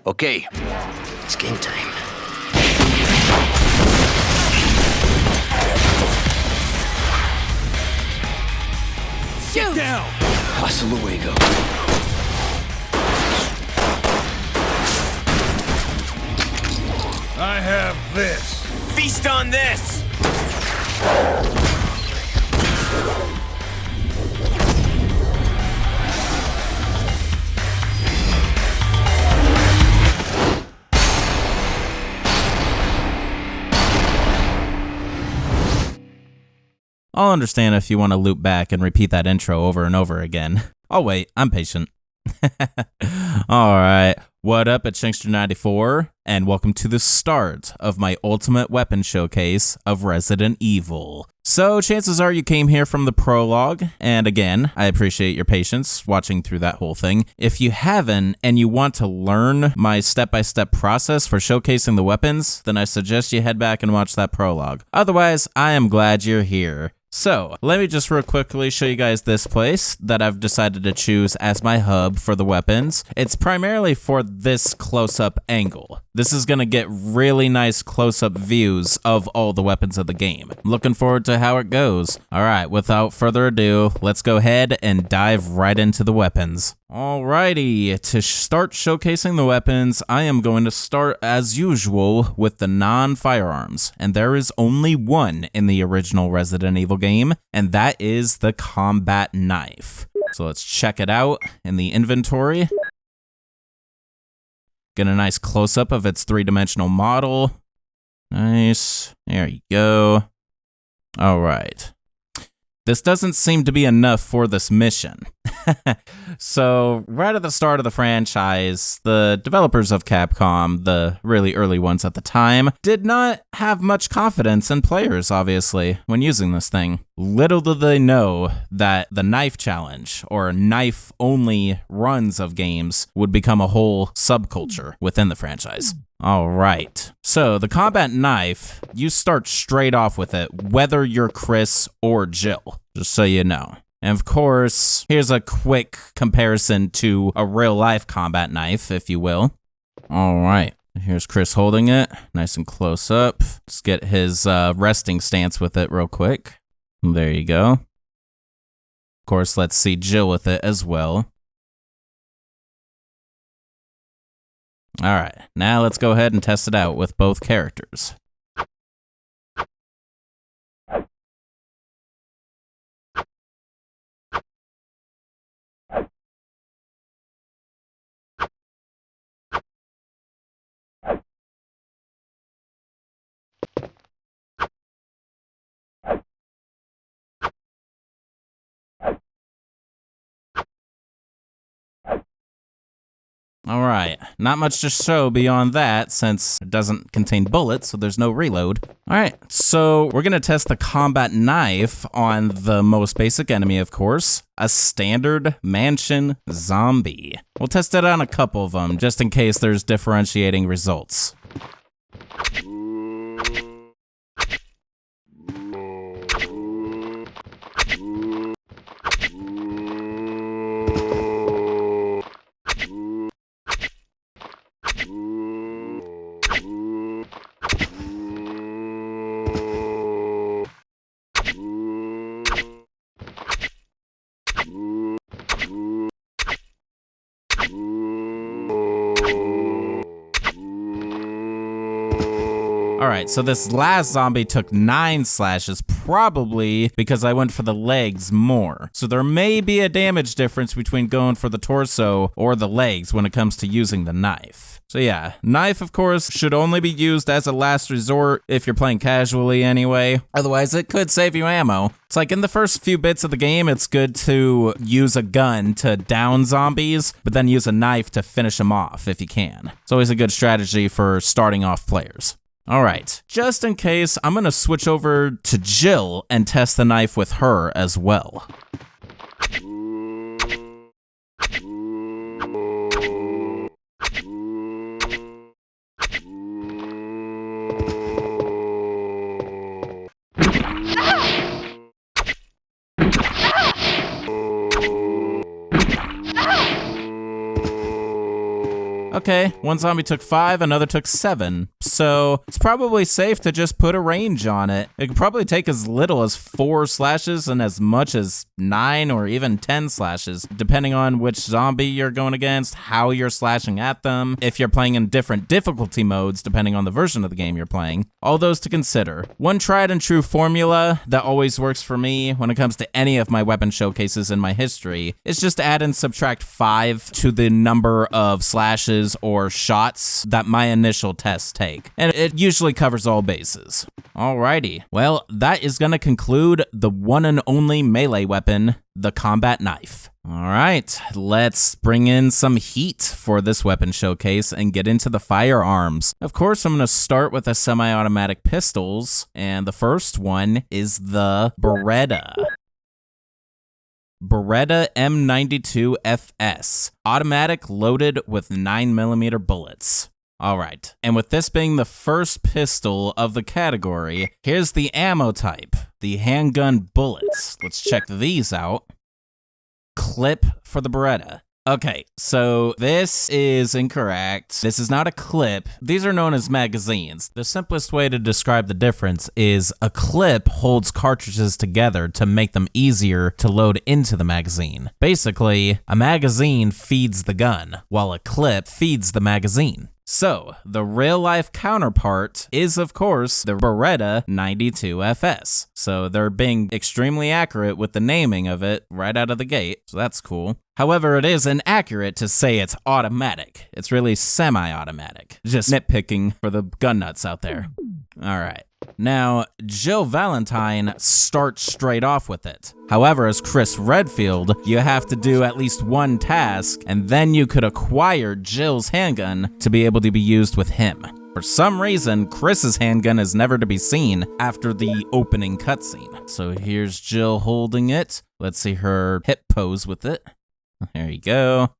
Okay, it's game time. Shoot! Get down! Hasta luego. I have this. Feast on this! I'll understand if you want to loop back and repeat that intro over and over again. I'll wait, I'm patient. Alright, what up, it's Shankster94, and welcome to the start of my ultimate weapon showcase of Resident Evil. So, chances are you came here from the prologue, and again, I appreciate your patience watching through that whole thing. If you haven't, and you want to learn my step-by-step process for showcasing the weapons, then I suggest you head back and watch that prologue. Otherwise, I am glad you're here. So, let me just real quickly show you guys this place that I've decided to choose as my hub for the weapons. It's primarily for this close-up angle. This is gonna get really nice close-up views of all the weapons of the game. I'm looking forward to how it goes. Alright, without further ado, let's go ahead and dive right into the weapons. Alrighty, to start showcasing the weapons, I am going to start as usual with the non-firearms, and there is only one in the original Resident Evil game, and that is the combat knife. So let's check it out in the inventory. Get a nice close-up of its three-dimensional model. Nice, there you go. Alright. This doesn't seem to be enough for this mission. So, right at the start of the franchise, the developers of Capcom, the really early ones at the time, did not have much confidence in players, obviously, when using this thing. Little did they know that the knife challenge, or knife-only runs of games, would become a whole subculture within the franchise. Alright, so the combat knife, you start straight off with it, whether you're Chris or Jill, just so you know. And of course, here's a quick comparison to a real-life combat knife, if you will. Alright, here's Chris holding it, nice and close up. Let's get his resting stance with it real quick. There you go. Of course, let's see Jill with it as well. Alright, now let's go ahead and test it out with both characters. Alright, not much to show beyond that since it doesn't contain bullets, so there's no reload. Alright, so we're gonna test the combat knife on the most basic enemy, of course, a standard mansion zombie. We'll test it on a couple of them, just in case there's differentiating results. Alright, so this last zombie took 9 slashes, probably because I went for the legs more. So there may be a damage difference between going for the torso or the legs when it comes to using the knife. So yeah, knife of course should only be used as a last resort if you're playing casually anyway. Otherwise it could save you ammo. It's like in the first few bits of the game, it's good to use a gun to down zombies, but then use a knife to finish them off if you can. It's always a good strategy for starting off players. Alright, just in case, I'm gonna switch over to Jill and test the knife with her as well. Okay, one zombie took 5, another took 7. So it's probably safe to just put a range on it. It could probably take as little as 4 slashes and as much as 9 or even 10 slashes, depending on which zombie you're going against, how you're slashing at them, if you're playing in different difficulty modes, depending on the version of the game you're playing. All those to consider. One tried and true formula that always works for me when it comes to any of my weapon showcases in my history is just add and subtract 5 to the number of slashes or shots that my initial tests take. And it usually covers all bases. Alrighty, well, that is gonna conclude the one and only melee weapon, the combat knife. Alright, let's bring in some heat for this weapon showcase and get into the firearms. Of course, I'm gonna start with the semi-automatic pistols, and the first one is the Beretta. Beretta M92 FS, automatic loaded with 9mm bullets. Alright, and with this being the first pistol of the category, here's the ammo type, the handgun bullets. Let's check these out. Clip for the Beretta. Okay, so this is incorrect. This is not a clip. These are known as magazines. The simplest way to describe the difference is a clip holds cartridges together to make them easier to load into the magazine. Basically, a magazine feeds the gun, while a clip feeds the magazine. So, the real-life counterpart is, of course, the Beretta 92 FS. So they're being extremely accurate with the naming of it right out of the gate, so that's cool. However, it is inaccurate to say it's automatic. It's really semi-automatic. Just nitpicking for the gun nuts out there. Alright. Now, Jill Valentine starts straight off with it. However, as Chris Redfield, you have to do at least one task, and then you could acquire Jill's handgun to be able to be used with him. For some reason, Chris's handgun is never to be seen after the opening cutscene. So here's Jill holding it. Let's see her hip pose with it. There you go.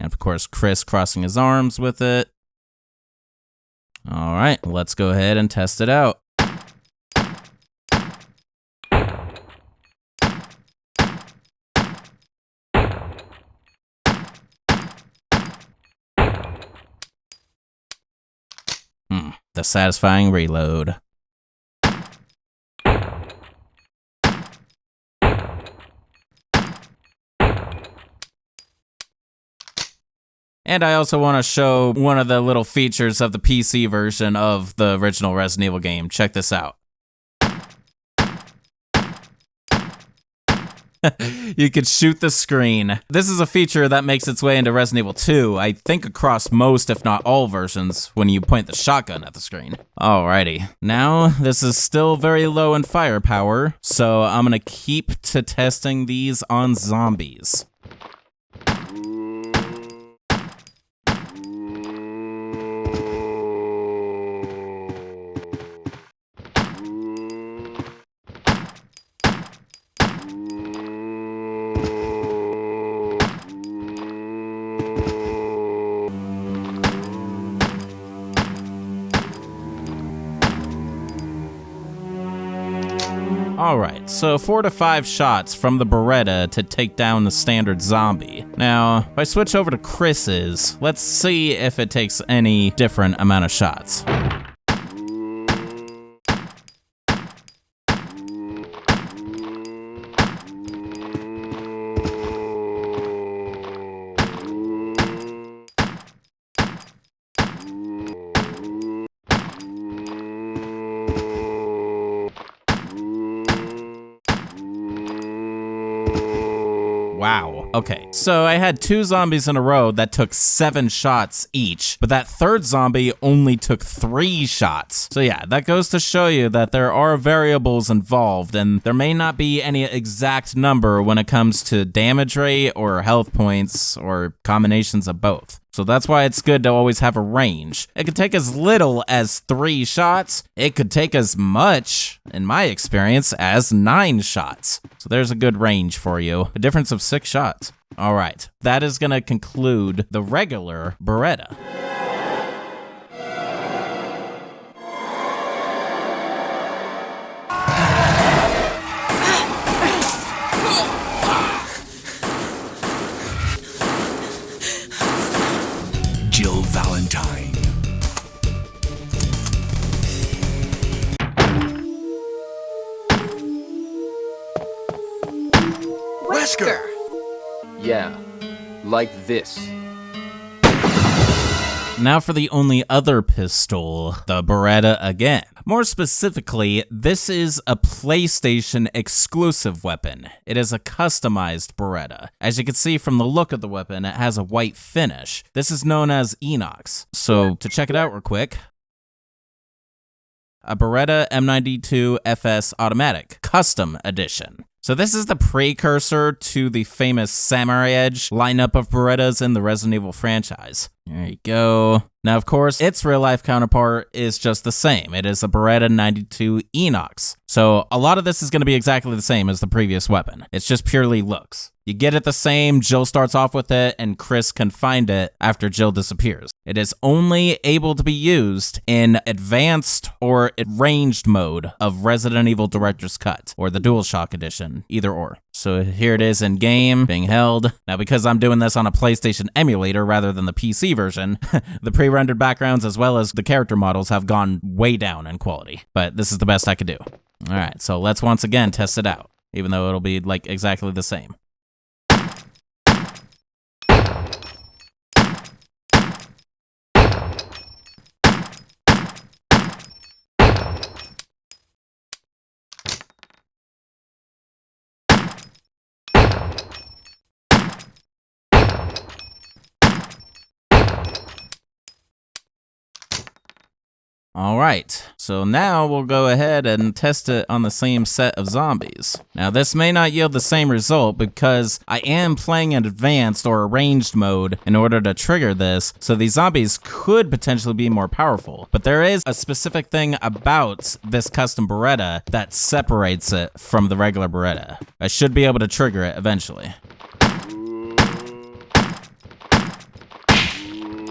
And of course, Chris crossing his arms with it. All right, let's go ahead and test it out. The satisfying reload. And I also want to show one of the little features of the PC version of the original Resident Evil game. Check this out. You could shoot the screen. This is a feature that makes its way into Resident Evil 2, I think across most, if not all versions, when you point the shotgun at the screen. Alrighty. Now, this is still very low in firepower, so I'm gonna keep to testing these on zombies. Alright, so 4 to 5 shots from the Beretta to take down the standard zombie. Now, if I switch over to Chris's, let's see if it takes any different amount of shots. Wow. Okay, so I had 2 zombies in a row that took 7 shots each, but that third zombie only took 3 shots. So yeah, that goes to show you that there are variables involved, and there may not be any exact number when it comes to damage rate or health points or combinations of both. So that's why it's good to always have a range. It could take as little as 3 shots. It could take as much, in my experience, as 9 shots. So there's a good range for you. A difference of 6 shots. All right, that is gonna conclude the regular Beretta. time. Wesker! Yeah, like this. Now for the only other pistol, the Beretta again. More specifically, this is a PlayStation exclusive weapon. It is a customized Beretta. As you can see from the look of the weapon, it has a white finish. This is known as Inox. So to check it out real quick, a Beretta M92 FS Automatic, Custom Edition. So this is the precursor to the famous Samurai Edge lineup of Berettas in the Resident Evil franchise. There you go. Now, of course, its real-life counterpart is just the same. It is a Beretta 92 Inox. So a lot of this is going to be exactly the same as the previous weapon. It's just purely looks. You get it the same, Jill starts off with it, and Chris can find it after Jill disappears. It is only able to be used in advanced or ranged mode of Resident Evil Director's Cut, or the DualShock edition, either or. So here it is in game, being held. Now because I'm doing this on a PlayStation emulator rather than the PC version, the pre-rendered backgrounds as well as the character models have gone way down in quality. But this is the best I could do. Alright, so let's once again test it out, even though it'll be like exactly the same. Alright, so now we'll go ahead and test it on the same set of zombies. Now this may not yield the same result because I am playing in advanced or ranged mode in order to trigger this, so these zombies could potentially be more powerful. But there is a specific thing about this custom Beretta that separates it from the regular Beretta. I should be able to trigger it eventually.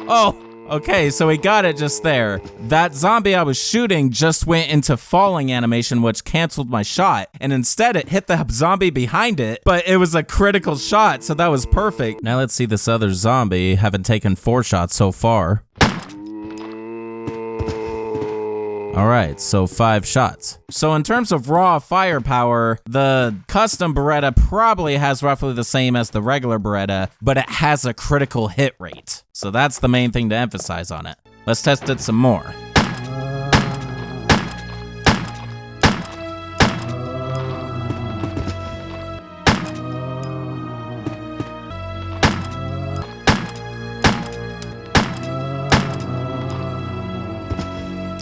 Oh! Okay, so we got it just there. That zombie I was shooting just went into falling animation, which canceled my shot. And instead it hit the zombie behind it, but it was a critical shot, so that was perfect. Now let's see this other zombie, having taken 4 shots so far. Alright, so 5 shots. So in terms of raw firepower, the custom Beretta probably has roughly the same as the regular Beretta, but it has a critical hit rate. So that's the main thing to emphasize on it. Let's test it some more.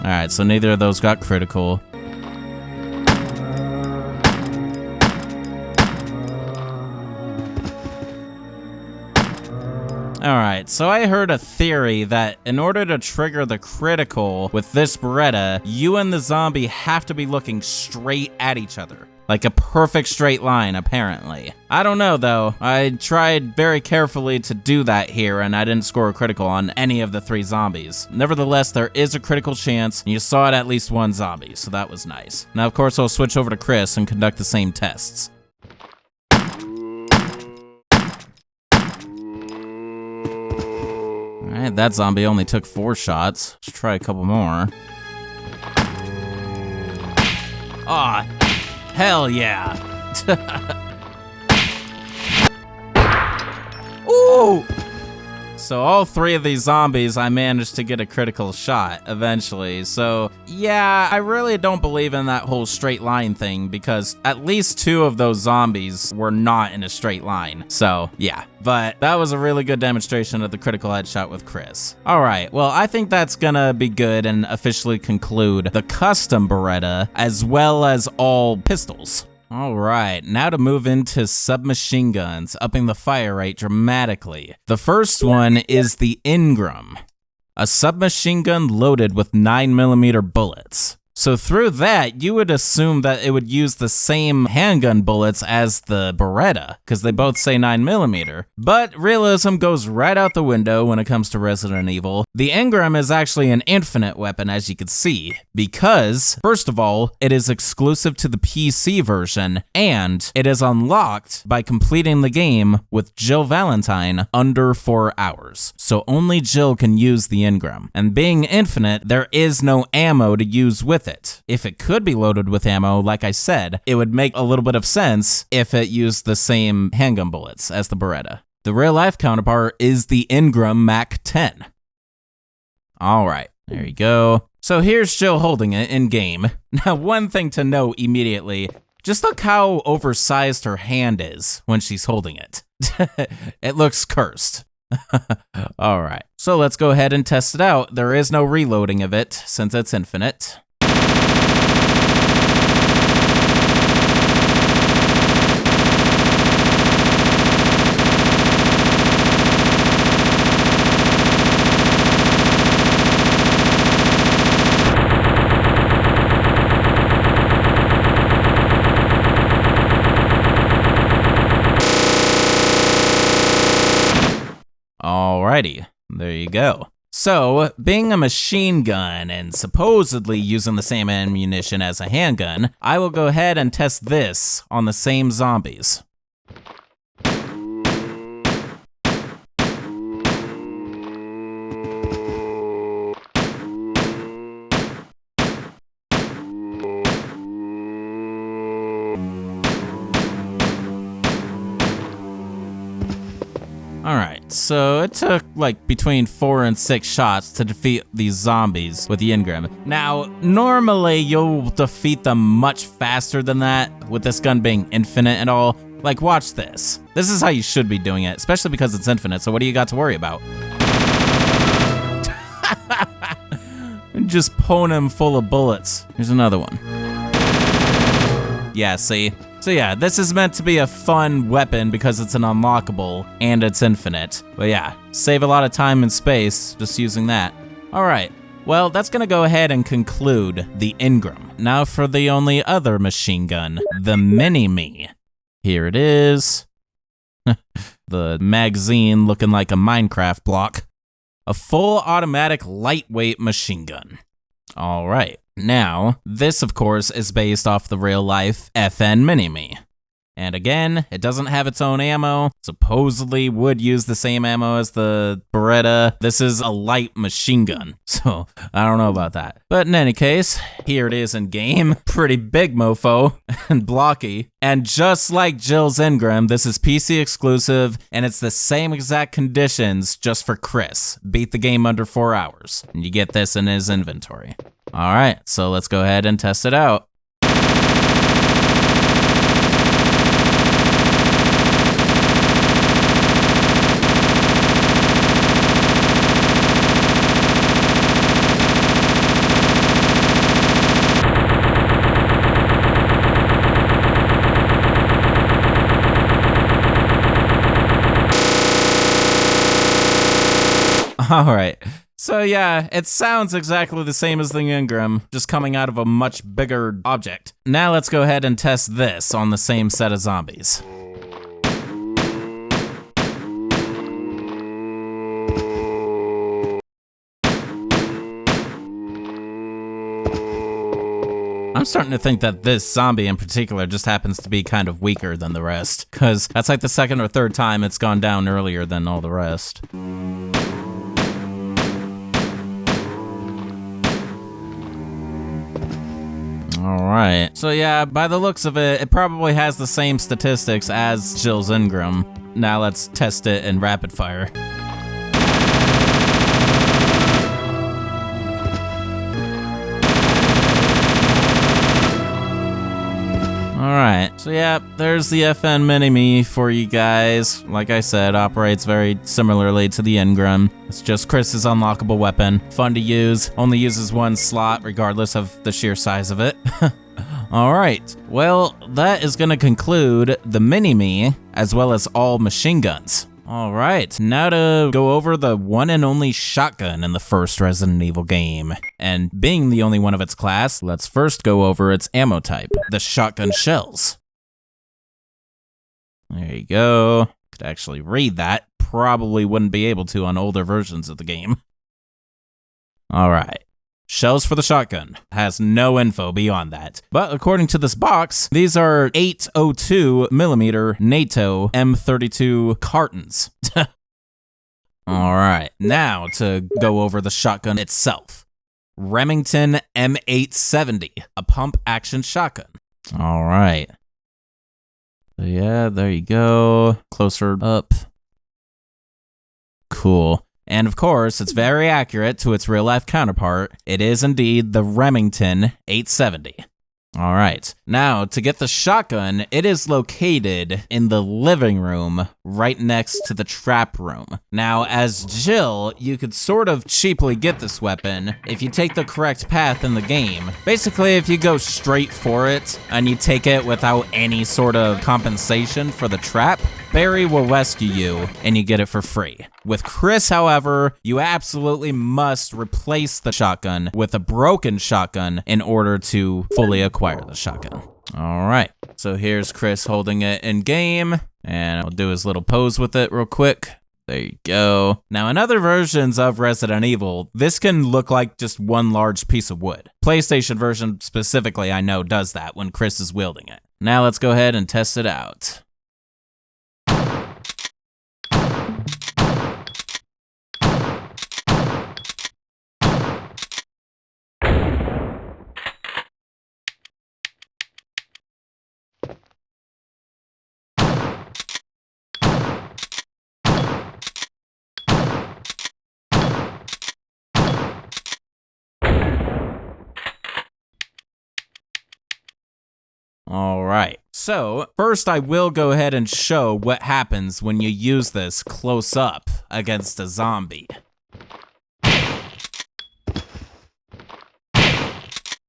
Alright, so neither of those got critical. Alright, so I heard a theory that in order to trigger the critical with this Beretta, you and the zombie have to be looking straight at each other. Like a perfect straight line, apparently. I don't know, though. I tried very carefully to do that here, and I didn't score a critical on any of the 3 zombies. Nevertheless, there is a critical chance, and you saw at least 1 zombie, so that was nice. Now, of course, I'll switch over to Chris and conduct the same tests. Alright, that zombie only took 4 shots. Let's try a couple more. Aw, hell yeah. Ooh! So all 3 of these zombies, I managed to get a critical shot eventually. So yeah, I really don't believe in that whole straight line thing because at least 2 of those zombies were not in a straight line. So yeah, but that was a really good demonstration of the critical headshot with Chris. All right, well, I think that's gonna be good and officially conclude the custom Beretta as well as all pistols. All right, now to move into submachine guns, upping the fire rate dramatically. The first one is the Ingram, a submachine gun loaded with 9mm bullets. So through that, you would assume that it would use the same handgun bullets as the Beretta, because they both say 9mm. But realism goes right out the window when it comes to Resident Evil. The Ingram is actually an infinite weapon, as you can see, because, first of all, it is exclusive to the PC version, and it is unlocked by completing the game with Jill Valentine under 4 hours. So only Jill can use the Ingram. And being infinite, there is no ammo to use with it. If it could be loaded with ammo, like I said, it would make a little bit of sense if it used the same handgun bullets as the Beretta. The real-life counterpart is the Ingram MAC-10. Alright, there you go. So here's Jill holding it in-game. Now, one thing to note immediately, just look how oversized her hand is when she's holding it. It looks cursed. Alright, so let's go ahead and test it out. There is no reloading of it since it's infinite. Alrighty, there you go. So, being a machine gun and supposedly using the same ammunition as a handgun, I will go ahead and test this on the same zombies. Alright, so it took like between 4 and 6 shots to defeat these zombies with the Ingram. Now, normally you'll defeat them much faster than that, with this gun being infinite and all. Like, watch this. This is how you should be doing it, especially because it's infinite, so what do you got to worry about? Just pwn him full of bullets. Here's another one. Yeah, see? So yeah, this is meant to be a fun weapon because it's an unlockable and it's infinite. But yeah, save a lot of time and space just using that. Alright, well that's gonna go ahead and conclude the Ingram. Now for the only other machine gun, the Minimi. Here it is. The magazine looking like a Minecraft block. A full automatic lightweight machine gun. Alright. Now, this of course is based off the real-life FN Minimi. And again, it doesn't have its own ammo, supposedly would use the same ammo as the Beretta. This is a light machine gun, so I don't know about that. But in any case, here it is in game. Pretty big mofo and blocky. And just like Jill's Ingram, this is PC exclusive, and it's the same exact conditions just for Chris. Beat the game under 4 hours, and you get this in his inventory. Alright, so let's go ahead and test it out. Alright. So yeah, it sounds exactly the same as the Ingram, just coming out of a much bigger object. Now let's go ahead and test this on the same set of zombies. I'm starting to think that this zombie in particular just happens to be kind of weaker than the rest, because that's like the second or third time it's gone down earlier than all the rest. Alright, so yeah, by the looks of it, it probably has the same statistics as Jill's Ingram. Now let's test it in rapid fire. Alright, so yeah, there's the FN Minimi for you guys. Like I said, operates very similarly to the Ingram. It's just Chris's unlockable weapon. Fun to use, only uses one slot regardless of the sheer size of it. Alright, well, that is gonna conclude the Minimi, as well as all machine guns. All right, now to go over the one and only shotgun in the first Resident Evil game. And being the only one of its class, let's first go over its ammo type, the shotgun shells. There you go. Could actually read that. Probably wouldn't be able to on older versions of the game. All right. Shells for the shotgun. Has no info beyond that. But according to this box, these are 802mm NATO M32 cartons. All right, now to go over the shotgun itself. Remington M870, a pump action shotgun. All right. So yeah, there you go. Closer up. Cool. And of course, it's very accurate to its real-life counterpart. It is indeed the Remington 870. All right, now to get the shotgun, it is located in the living room right next to the trap room. Now, as Jill, you could sort of cheaply get this weapon if you take the correct path in the game. Basically, if you go straight for it and you take it without any sort of compensation for the trap, Barry will rescue you and you get it for free. With Chris, however, you absolutely must replace the shotgun with a broken shotgun in order to fully acquire the shotgun. All right, so here's Chris holding it in game, and I'll do his little pose with it real quick. There you go. Now, in other versions of Resident Evil, this can look like just one large piece of wood. PlayStation version specifically, I know, does that when Chris is wielding it. Now let's go ahead and test it out. All right, so first I will go ahead and show what happens when you use this close up against a zombie.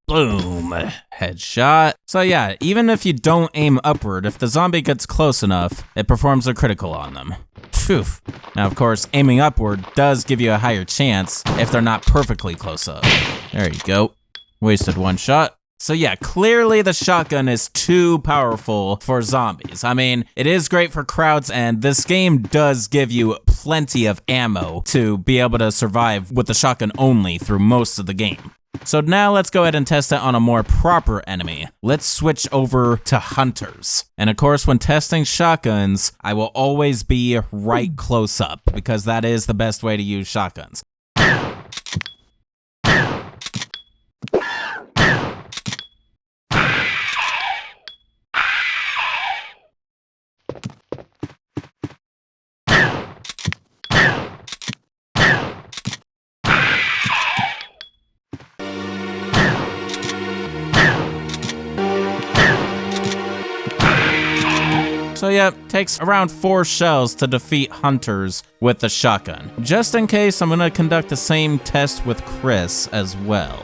Boom, headshot. So yeah, even if you don't aim upward, if the zombie gets close enough, it performs a critical on them. Phew. Now, of course, aiming upward does give you a higher chance if they're not perfectly close up. There you go. Wasted one shot. So yeah, clearly the shotgun is too powerful for zombies. I mean, it is great for crowds, and this game does give you plenty of ammo to be able to survive with the shotgun only through most of the game. So now let's go ahead and test it on a more proper enemy. Let's switch over to hunters. And of course, when testing shotguns, I will always be right close up because that is the best way to use shotguns. So yeah, takes around 4 shells to defeat hunters with the shotgun. Just in case, I'm gonna conduct the same test with Chris as well.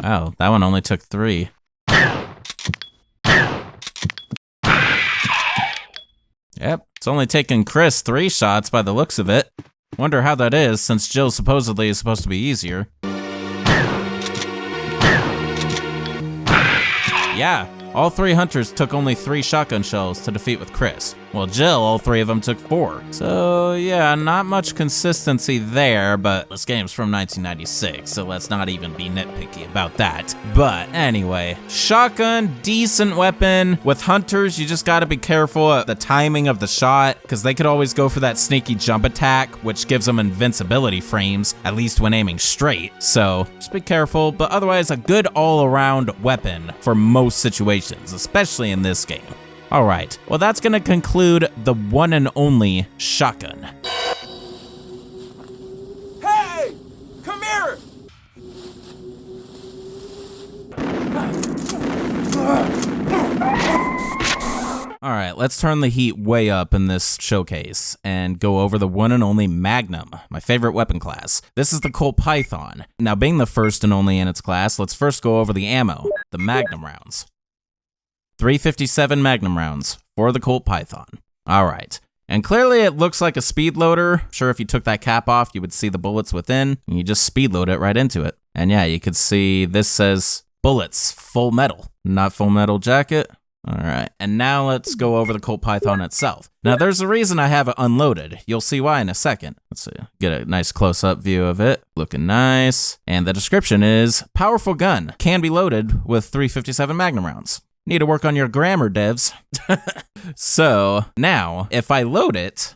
Wow, that one only took 3. Yep, it's only taken Chris 3 shots by the looks of it. Wonder how that is, since Jill supposedly is supposed to be easier. Yeah, all 3 hunters took only 3 shotgun shells to defeat with Chris. Well, Jill, all 3 of them took 4. So yeah, not much consistency there, but this game's from 1996, so let's not even be nitpicky about that. But anyway, shotgun, decent weapon. With hunters, you just gotta be careful at the timing of the shot, because they could always go for that sneaky jump attack, which gives them invincibility frames, at least when aiming straight. So just be careful, but otherwise a good all-around weapon for most situations, especially in this game. All right, well, that's gonna conclude the one and only shotgun. Hey! Come here! All right, let's turn the heat way up in this showcase and go over the one and only Magnum, my favorite weapon class. This is the Colt Python. Now, being the first and only in its class, let's first go over the ammo, the Magnum rounds. 357 Magnum rounds for the Colt Python. All right. And clearly it looks like a speed loader. Sure, if you took that cap off, you would see the bullets within, and you just speed load it right into it. And yeah, you could see this says bullets, full metal, not full metal jacket. All right, and now let's go over the Colt Python itself. Now, there's a reason I have it unloaded. You'll see why in a second. Let's see, get a nice close-up view of it. Looking nice. And the description is, powerful gun, can be loaded with 357 Magnum rounds. Need to work on your grammar, devs. So, now, if I load it,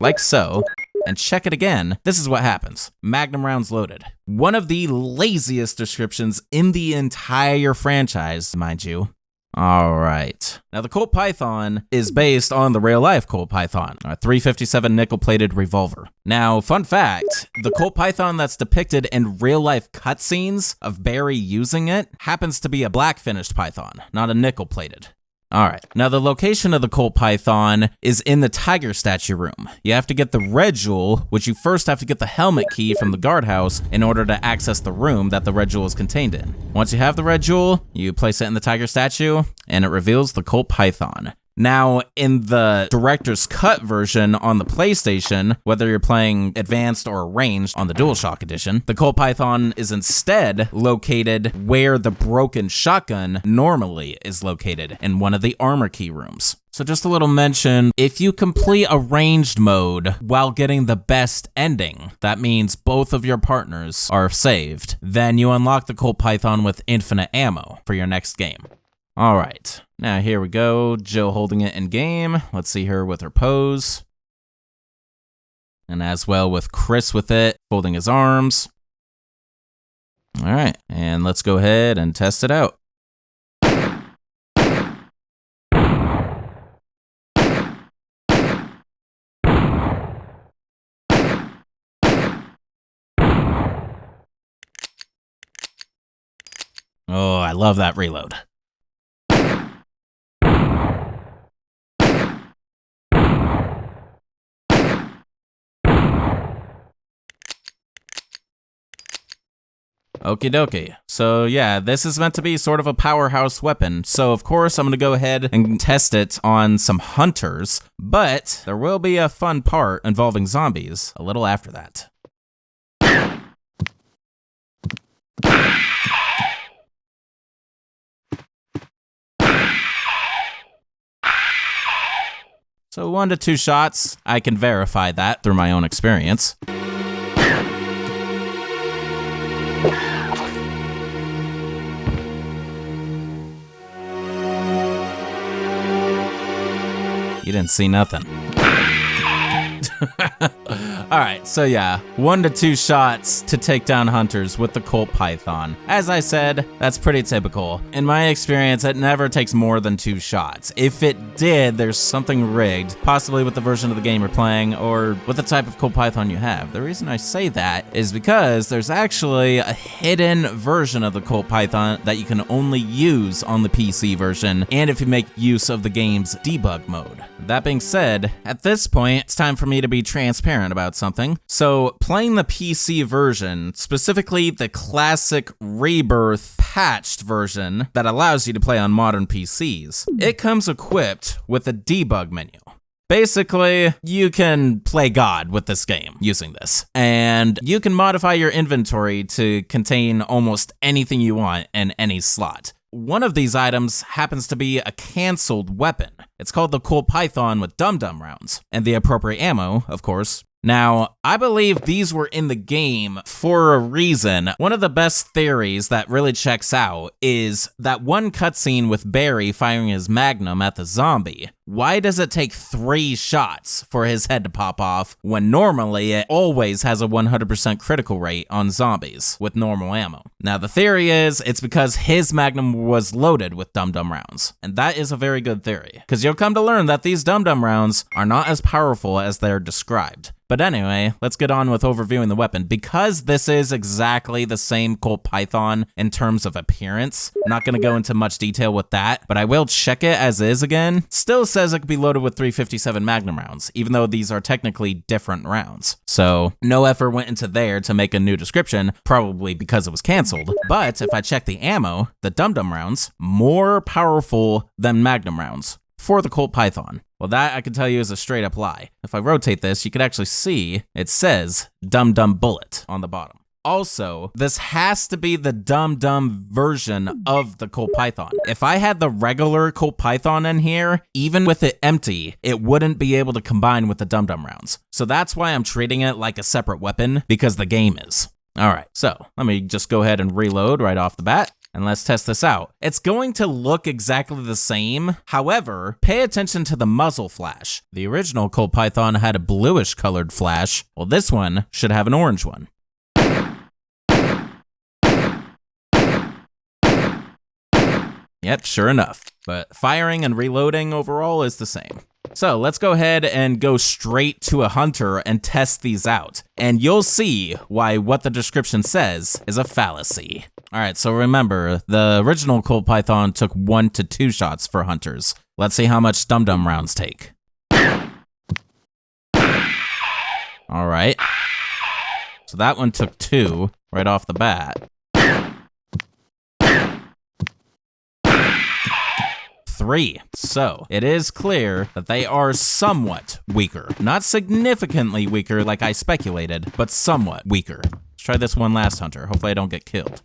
like so, and check it again, this is what happens. Magnum rounds loaded. One of the laziest descriptions in the entire franchise, mind you. All right. Now, the Colt Python is based on the real-life Colt Python, a 357 nickel-plated revolver. Now, fun fact, the Colt Python that's depicted in real-life cutscenes of Barry using it happens to be a black-finished Python, not a nickel-plated. All right. Now, the location of the Colt Python is in the Tiger statue room. You have to get the red jewel, which you first have to get the helmet key from the guardhouse in order to access the room that the red jewel is contained in. Once you have the red jewel, you place it in the tiger statue, and it reveals the Colt Python. Now, in the director's cut version on the PlayStation, whether you're playing advanced or ranged on the DualShock edition, the Colt Python is instead located where the broken shotgun normally is located, in one of the armor key rooms. So just a little mention, if you complete a ranged mode while getting the best ending, that means both of your partners are saved, then you unlock the Colt Python with infinite ammo for your next game. All right, now here we go, Jill holding it in game. Let's see her with her pose. And as well with Chris with it, folding his arms. All right, and let's go ahead and test it out. Oh, I love that reload. Okie dokie. So yeah, this is meant to be sort of a powerhouse weapon. So of course I'm gonna go ahead and test it on some hunters, but there will be a fun part involving zombies a little after that. So 1 to 2 shots, I can verify that through my own experience. You didn't see nothing. All right, so yeah, 1 to 2 shots to take down hunters with the Colt Python. As I said, that's pretty typical. In my experience, it never takes more than 2 shots. If it did, there's something rigged, possibly with the version of the game you're playing or with the type of Colt Python you have. The reason I say that is because there's actually a hidden version of the Colt Python that you can only use on the PC version, and if you make use of the game's debug mode. That being said, at this point, it's time for me to be transparent about something. So, playing the PC version, specifically the classic Rebirth patched version that allows you to play on modern PCs, it comes equipped with a debug menu. Basically, you can play God with this game using this, and you can modify your inventory to contain almost anything you want in any slot. One of these items happens to be a canceled weapon. It's called the Colt Python with dum-dum rounds, and the appropriate ammo, of course. Now, I believe these were in the game for a reason. One of the best theories that really checks out is that one cutscene with Barry firing his magnum at the zombie. Why does it take 3 shots for his head to pop off when normally it always has a 100% critical rate on zombies with normal ammo? Now, the theory is it's because his magnum was loaded with dum-dum rounds, and that is a very good theory, because you'll come to learn that these dum-dum rounds are not as powerful as they're described. But anyway, let's get on with overviewing the weapon. Because this is exactly the same Colt Python in terms of appearance, I'm not going to go into much detail with that, but I will check it as is again. Still says it could be loaded with 357 Magnum rounds, even though these are technically different rounds. So no effort went into there to make a new description, probably because it was canceled. But if I check the ammo, the dum-dum rounds, more powerful than Magnum rounds for the Colt Python. Well, that I can tell you is a straight up lie. If I rotate this, you can actually see it says dum-dum bullet on the bottom. Also, this has to be the dum-dum version of the Colt Python. If I had the regular Colt Python in here, even with it empty, it wouldn't be able to combine with the dum-dum rounds. So that's why I'm treating it like a separate weapon, because the game is. All right, so let me just go ahead and reload right off the bat. And let's test this out. It's going to look exactly the same. However, pay attention to the muzzle flash. The original Colt Python had a bluish colored flash. Well, this one should have an orange one. Yep, sure enough. But firing and reloading overall is the same. So let's go ahead and go straight to a hunter and test these out. And you'll see why what the description says is a fallacy. All right, so remember, the original Colt Python took 1 to 2 shots for hunters. Let's see how much dum-dum rounds take. All right. So that one took 2 right off the bat. 3. So it is clear that they are somewhat weaker. Not significantly weaker like I speculated, but somewhat weaker. Let's try this one last hunter. Hopefully I don't get killed.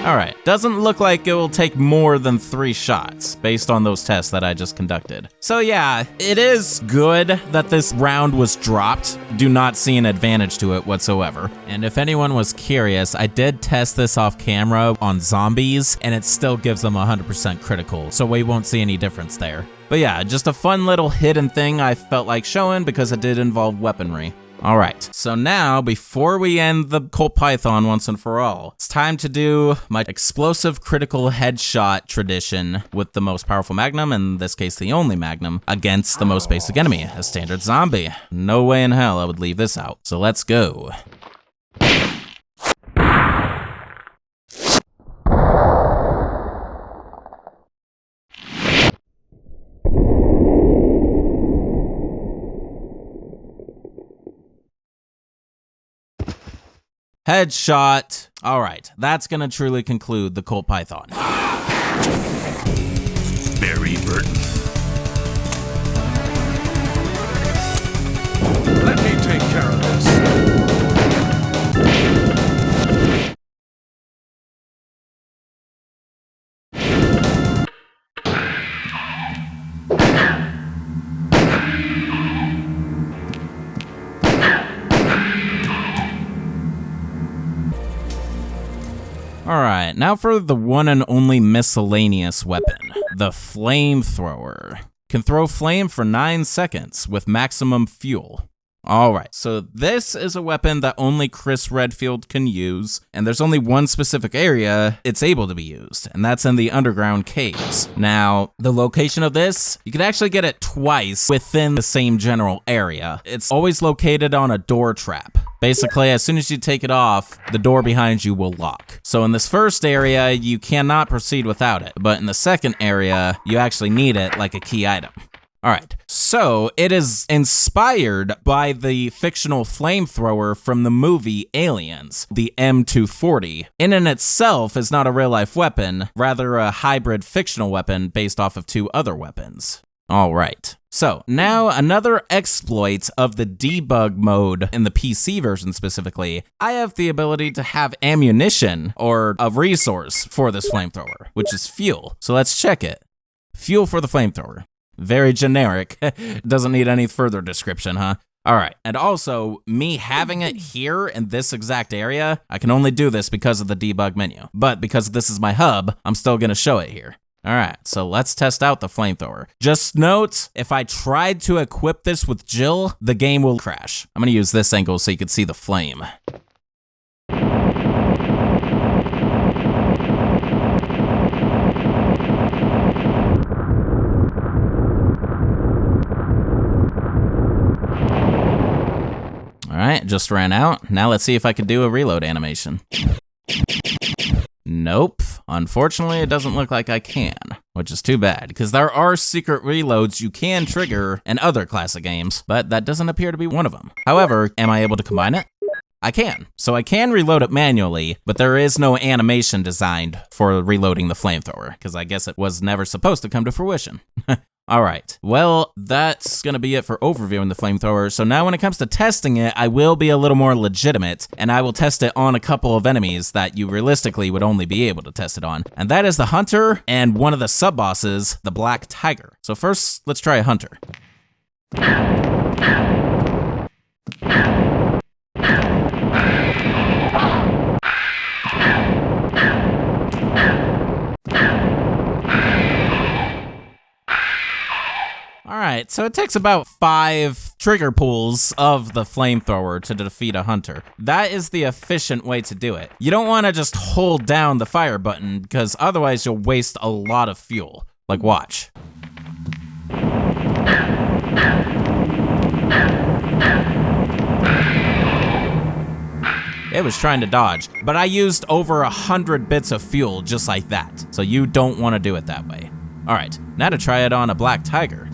All right, doesn't look like it will take more than 3 shots based on those tests that I just conducted. So yeah, it is good that this round was dropped. Do not see an advantage to it whatsoever. And if anyone was curious, I did test this off camera on zombies and it still gives them 100% critical. So we won't see any difference there. But yeah, just a fun little hidden thing I felt like showing because it did involve weaponry. All right, so now before we end the Colt Python once and for all, it's time to do my explosive critical headshot tradition with the most powerful Magnum, in this case the only Magnum, against the most basic enemy, a standard zombie. No way in hell I would leave this out, so let's go. Headshot. All right, that's gonna truly conclude the Colt Python. Barry Burton. Let me take care of this. All right, now for the one and only miscellaneous weapon, the Flamethrower. Can throw flame for 9 seconds with maximum fuel. All right, so this is a weapon that only Chris Redfield can use, and there's only one specific area it's able to be used, and that's in the underground caves. Now, the location of this, you can actually get it twice within the same general area. It's always located on a door trap. Basically, as soon as you take it off, the door behind you will lock. So in this first area, you cannot proceed without it, but in the second area, you actually need it like a key item. All right, so it is inspired by the fictional flamethrower from the movie Aliens, the M240. In and itself is not a real-life weapon, rather a hybrid fictional weapon based off of 2 other weapons. All right, so now another exploit of the debug mode in the PC version specifically, I have the ability to have ammunition or a resource for this flamethrower, which is fuel. So let's check it. Fuel for the flamethrower. Very generic. Doesn't need any further description, huh? All right, and also, me having it here in this exact area, I can only do this because of the debug menu. But because this is my hub, I'm still gonna show it here. All right, so let's test out the flamethrower. Just note, if I tried to equip this with Jill, the game will crash. I'm gonna use this angle so you can see the flame. All right, just ran out. Now let's see if I can do a reload animation. Nope. Unfortunately, it doesn't look like I can, which is too bad, because there are secret reloads you can trigger in other classic games, but that doesn't appear to be one of them. However, am I able to combine it? I can. So I can reload it manually, but there is no animation designed for reloading the flamethrower, because I guess it was never supposed to come to fruition. All right, well, that's gonna be it for overviewing the flamethrower. So now when it comes to testing it, I will be a little more legitimate, and I will test it on a couple of enemies that you realistically would only be able to test it on. And that is the Hunter and one of the sub-bosses, the Black Tiger. So first, let's try a Hunter. Alright, so it takes about 5 trigger pulls of the flamethrower to defeat a Hunter. That is the efficient way to do it. You don't want to just hold down the fire button, because otherwise you'll waste a lot of fuel. Like, watch. It was trying to dodge, but I used over 100 bits of fuel just like that, so you don't want to do it that way. Alright, now to try it on a Black Tiger.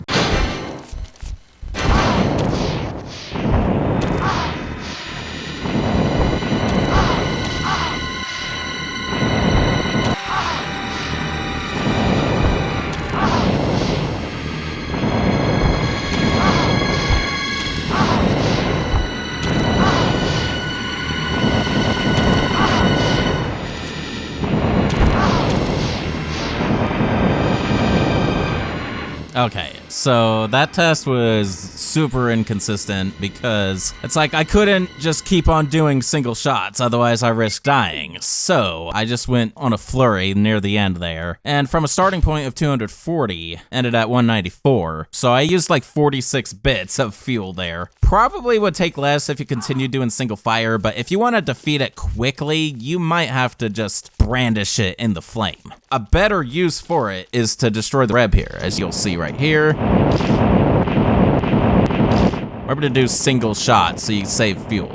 Okay, so that test was super inconsistent because it's like I couldn't just keep on doing single shots, otherwise I risked dying. So I just went on a flurry near the end there, and from a starting point of 240, ended at 194. So I used like 46 bits of fuel there. Probably would take less if you continue doing single fire, but if you want to defeat it quickly, you might have to just brandish it in the flame. A better use for it is to destroy the reb here, as you'll see right here. Remember to do single shots so you save fuel.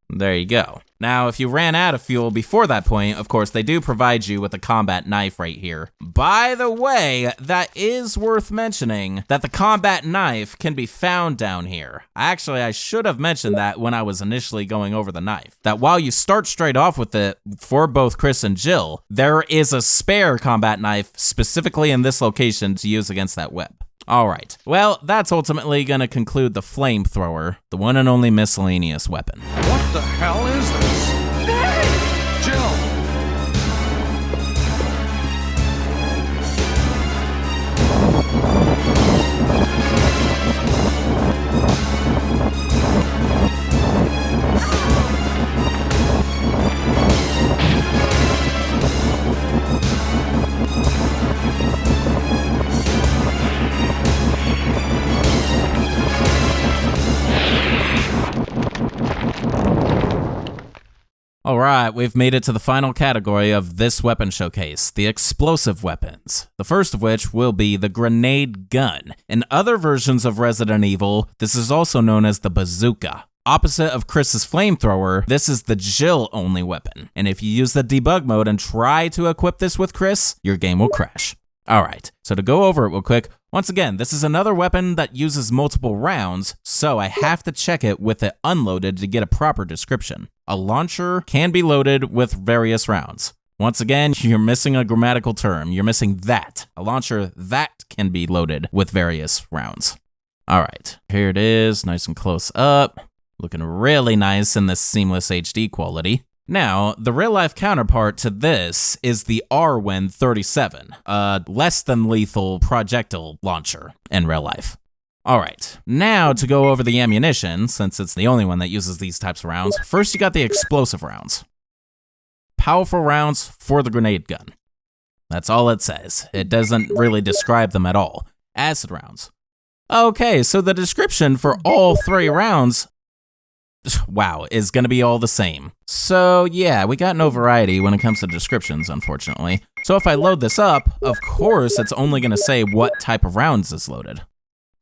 There you go. Now, if you ran out of fuel before that point, of course, they do provide you with a combat knife right here. By the way, that is worth mentioning that the combat knife can be found down here. Actually, I should have mentioned that when I was initially going over the knife. That while you start straight off with it for both Chris and Jill, there is a spare combat knife specifically in this location to use against that web. Alright, well, that's ultimately gonna conclude the flamethrower, the one and only miscellaneous weapon. What the hell is this? Hey! Jill! Alright, we've made it to the final category of this weapon showcase, the explosive weapons. The first of which will be the grenade gun. In other versions of Resident Evil, this is also known as the Bazooka. Opposite of Chris's flamethrower, this is the Jill-only weapon. And if you use the debug mode and try to equip this with Chris, your game will crash. Alright, so to go over it real quick, once again, this is another weapon that uses multiple rounds, so I have to check it with it unloaded to get a proper description. A launcher can be loaded with various rounds. Once again, you're missing a grammatical term. You're missing that. A launcher that can be loaded with various rounds. Alright, here it is, nice and close up. Looking really nice in this seamless HD quality. Now, the real-life counterpart to this is the ARWEN 37, a less than lethal projectile launcher in real life. Alright, now to go over the ammunition, since it's the only one that uses these types of rounds. First, you got the explosive rounds. Powerful rounds for the grenade gun. That's all it says. It doesn't really describe them at all. Acid rounds. Okay, so the description for all 3 rounds, wow, is gonna be all the same. So yeah, we got no variety when it comes to descriptions, unfortunately. So if I load this up, of course it's only gonna say what type of rounds is loaded.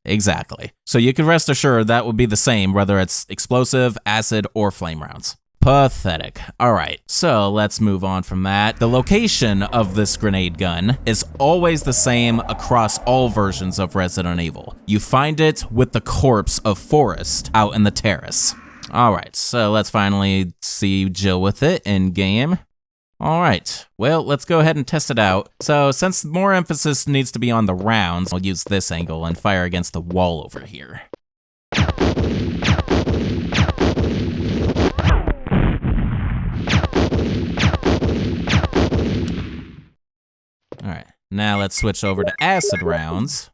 Exactly. So you can rest assured that would be the same whether it's explosive, acid, or flame rounds. Pathetic. Alright, so let's move on from that. The location of this grenade gun is always the same across all versions of Resident Evil. You find it with the corpse of Forrest out in the terrace. Alright, so let's finally see Jill with it in game. Alright, well, let's go ahead and test it out. So since more emphasis needs to be on the rounds, I'll use this angle and fire against the wall over here. Alright, now let's switch over to acid rounds.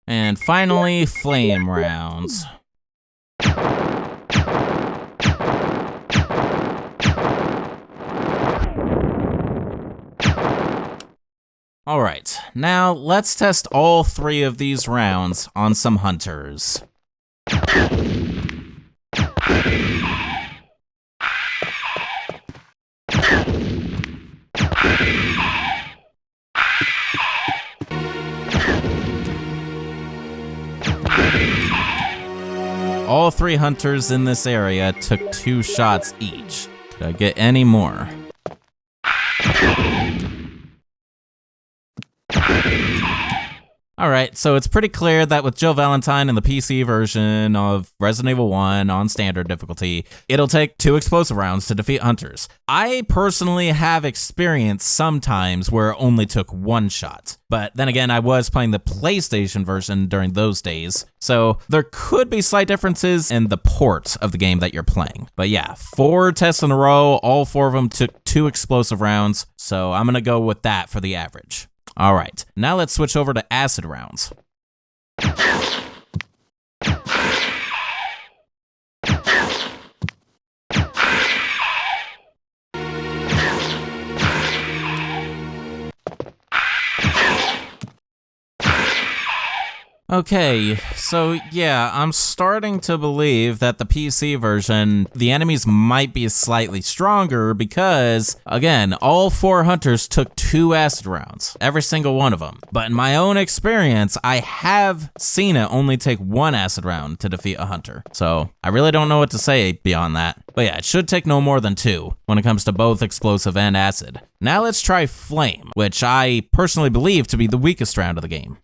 And finally, flame rounds. Alright, now let's test all three of these rounds on some hunters. All three hunters in this area took 2 shots each. Could I get any more? Alright, so it's pretty clear that with Jill Valentine in the PC version of Resident Evil 1 on standard difficulty, it'll take 2 explosive rounds to defeat hunters. I personally have experienced sometimes where it only took 1 shot, but then again, I was playing the PlayStation version during those days, so there could be slight differences in the port of the game that you're playing. But yeah, 4 tests in a row, all 4 of them took 2 explosive rounds, so I'm gonna go with that for the average. Alright, now let's switch over to acid rounds. Okay, so yeah, I'm starting to believe that the PC version, the enemies might be slightly stronger because, again, all 4 hunters took 2 acid rounds, every single one of them. But in my own experience, I have seen it only take 1 acid round to defeat a hunter. So I really don't know what to say beyond that. But yeah, it should take no more than 2 when it comes to both explosive and acid. Now let's try flame, which I personally believe to be the weakest round of the game.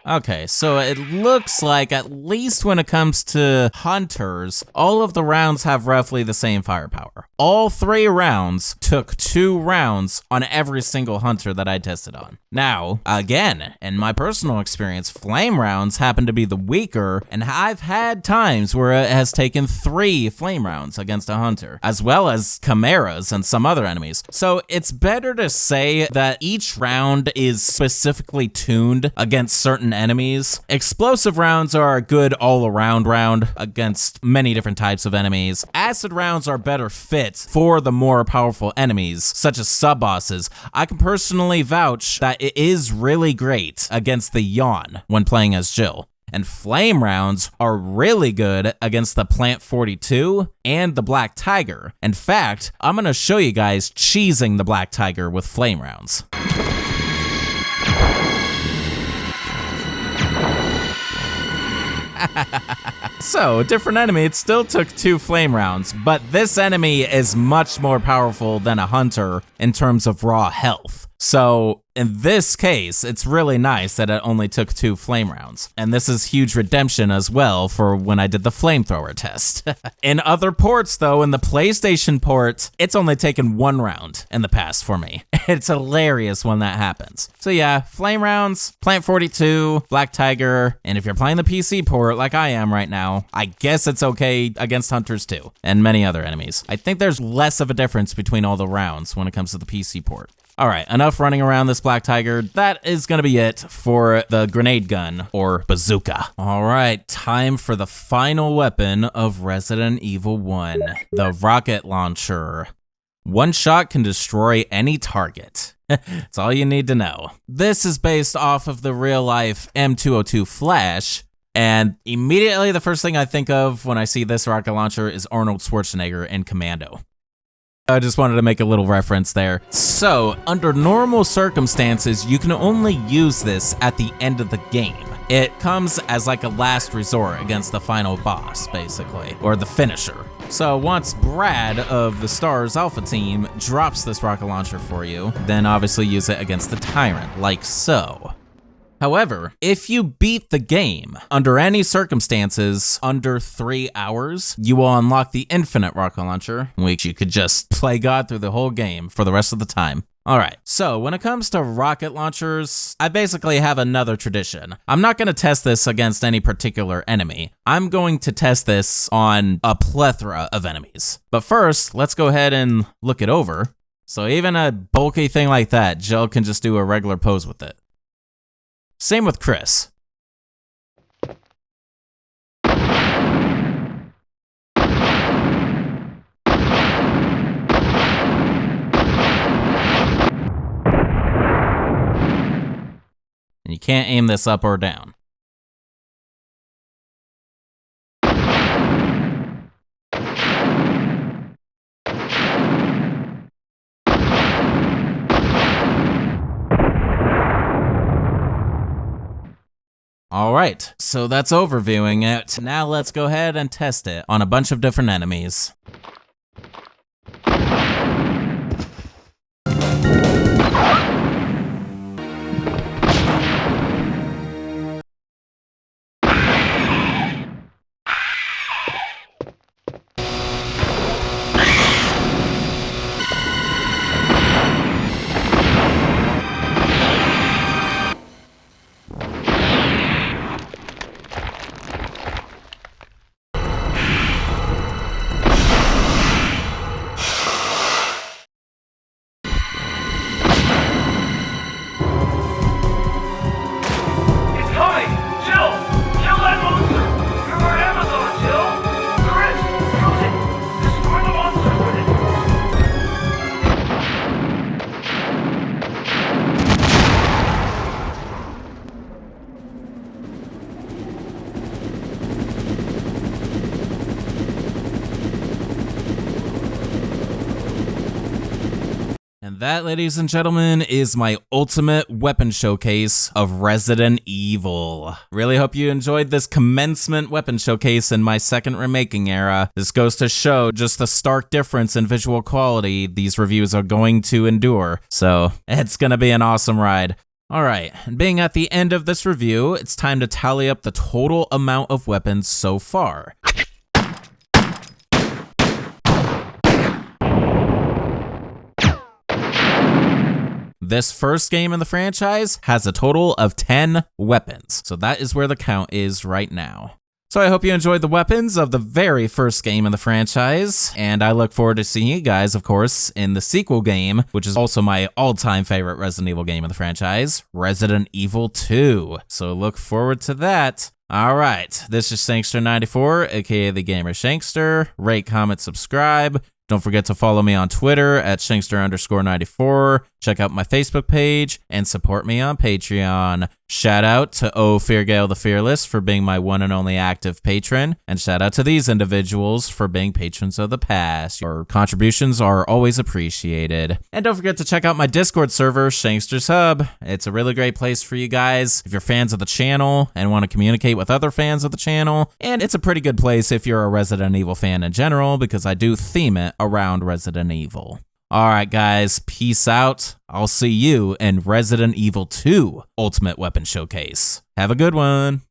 Okay, so it looks like, at least when it comes to hunters, all of the rounds have roughly the same firepower. All 3 rounds took 2 rounds on every single hunter that I tested on. Now, again, in my personal experience, flame rounds happen to be the weaker, and I've had times where it has taken 3 flame rounds against a hunter, as well as chimeras and some other enemies. So it's better to say that each round is specifically tuned against certain enemies. Explosive rounds are a good all-around round against many different types of enemies. Acid rounds are better fit for the more powerful enemies, such as sub-bosses. I can personally vouch that it is really great against the Yawn when playing as Jill. And flame rounds are really good against the Plant 42 and the Black Tiger. In fact, I'm gonna show you guys cheesing the Black Tiger with flame rounds. So, different enemy, it still took 2 flame rounds, but this enemy is much more powerful than a hunter in terms of raw health. So, in this case, it's really nice that it only took 2 flame rounds. And this is huge redemption as well for when I did the Flamethrower test. In other ports though, in the PlayStation port, it's only taken 1 round in the past for me. It's hilarious when that happens. So yeah, flame rounds, Plant 42, Black Tiger, and if you're playing the PC port like I am right now, I guess it's okay against hunters too, and many other enemies. I think there's less of a difference between all the rounds when it comes to the PC port. Alright, enough running around this Black Tiger. That is gonna be it for the grenade gun, or bazooka. Alright, time for the final weapon of Resident Evil 1, the rocket launcher. One shot can destroy any target. That's all you need to know. This is based off of the real-life M202 Flash, and immediately the first thing I think of when I see this rocket launcher is Arnold Schwarzenegger in Commando. I just wanted to make a little reference there. So, under normal circumstances, you can only use this at the end of the game. It comes as like a last resort against the final boss, basically, or the finisher. So once Brad of the Stars Alpha team drops this rocket launcher for you, then obviously use it against the Tyrant, like so. However, if you beat the game under any circumstances under 3 hours, you will unlock the infinite rocket launcher, which you could just play God through the whole game for the rest of the time. Alright, so when it comes to rocket launchers, I basically have another tradition. I'm not going to test this against any particular enemy. I'm going to test this on a plethora of enemies. But first, let's go ahead and look it over. So even a bulky thing like that, Jill can just do a regular pose with it. Same with Chris. And you can't aim this up or down. Alright, so that's overviewing it. Now let's go ahead and test it on a bunch of different enemies. And that, ladies and gentlemen, is my ultimate weapon showcase of Resident Evil. Really hope you enjoyed this commencement weapon showcase in my second remaking era. This goes to show just the stark difference in visual quality these reviews are going to endure. So it's gonna be an awesome ride. Alright, and being at the end of this review, it's time to tally up the total amount of weapons so far. This first game in the franchise has a total of 10 weapons, so that is where the count is right now. So I hope you enjoyed the weapons of the very first game in the franchise, and I look forward to seeing you guys, of course, in the sequel game, which is also my all-time favorite Resident Evil game in the franchise, Resident Evil 2. So look forward to that. Alright, this is Shankster94, aka the Gamer Shankster. Rate, comment, subscribe. Don't forget to follow me on Twitter at Shankster_94. Check out my Facebook page and support me on Patreon. Shout out to Feargale the Fearless for being my one and only active patron. And shout out to these individuals for being patrons of the past. Your contributions are always appreciated. And don't forget to check out my Discord server, Shankster's Hub. It's a really great place for you guys if you're fans of the channel and want to communicate with other fans of the channel. And it's a pretty good place if you're a Resident Evil fan in general, because I do theme it around Resident Evil. Alright guys, peace out. I'll see you in Resident Evil 2 Ultimate Weapon Showcase. Have a good one.